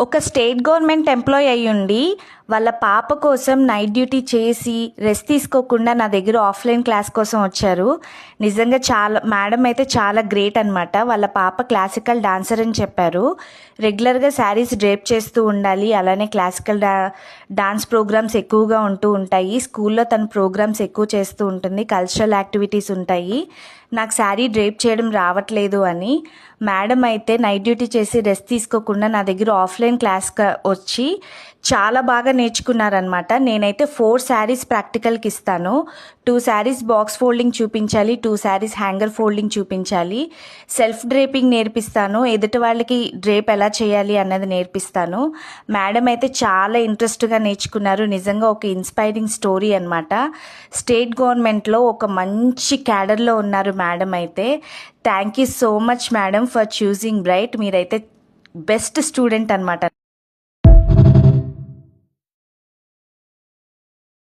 ఒక state government employee అయ్యుండి వాళ్ళ పాప కోసం నైట్ డ్యూటీ చేసి రెస్ట్ తీసుకోకుండా నా దగ్గర ఆఫ్లైన్ క్లాస్ కోసం వచ్చారు. నిజంగా మేడం అయితే చాలా గ్రేట్ అనమాట. వాళ్ళ పాప క్లాసికల్ డాన్సర్ అని చెప్పారు. రెగ్యులర్గా శారీస్ డ్రేప్ చేస్తూ ఉండాలి, అలానే క్లాసికల్ డాన్స్ ప్రోగ్రామ్స్ ఎక్కువగా ఉంటూ ఉంటాయి. స్కూల్లో తన ప్రోగ్రామ్స్ ఎక్కువ చేస్తూ ఉంటుంది, కల్చరల్ యాక్టివిటీస్ ఉంటాయి. నాకు శారీ డ్రేప్ చేయడం రావట్లేదు అని మేడం అయితే నైట్ డ్యూటీ చేసి రెస్ట్ తీసుకోకుండా నా దగ్గర ఆఫ్లైన్ క్లాస్కి వచ్చి చాలా బాగా నేర్చుకున్నారనమాట. నేనైతే 4 శారీస్ ప్రాక్టికల్కి ఇస్తాను. 2 శారీస్ బాక్స్ ఫోల్డింగ్ చూపించాలి, 2 శారీస్ హ్యాంగర్ ఫోల్డింగ్ చూపించాలి. సెల్ఫ్ డ్రేపింగ్ నేర్పిస్తాను, ఎదుటి వాళ్ళకి డ్రేప్ ఎలా చేయాలి అన్నది నేర్పిస్తాను. మేడం అయితే చాలా ఇంట్రెస్ట్గా నేర్చుకున్నారు. నిజంగా ఒక ఇన్స్పైరింగ్ స్టోరీ అనమాట. స్టేట్ గవర్నమెంట్లో ఒక మంచి క్యాడర్లో ఉన్నారు మేడం అయితే. Thank you so much madam for choosing bright. మీరైతే బెస్ట్ స్టూడెంట్ అనమాట.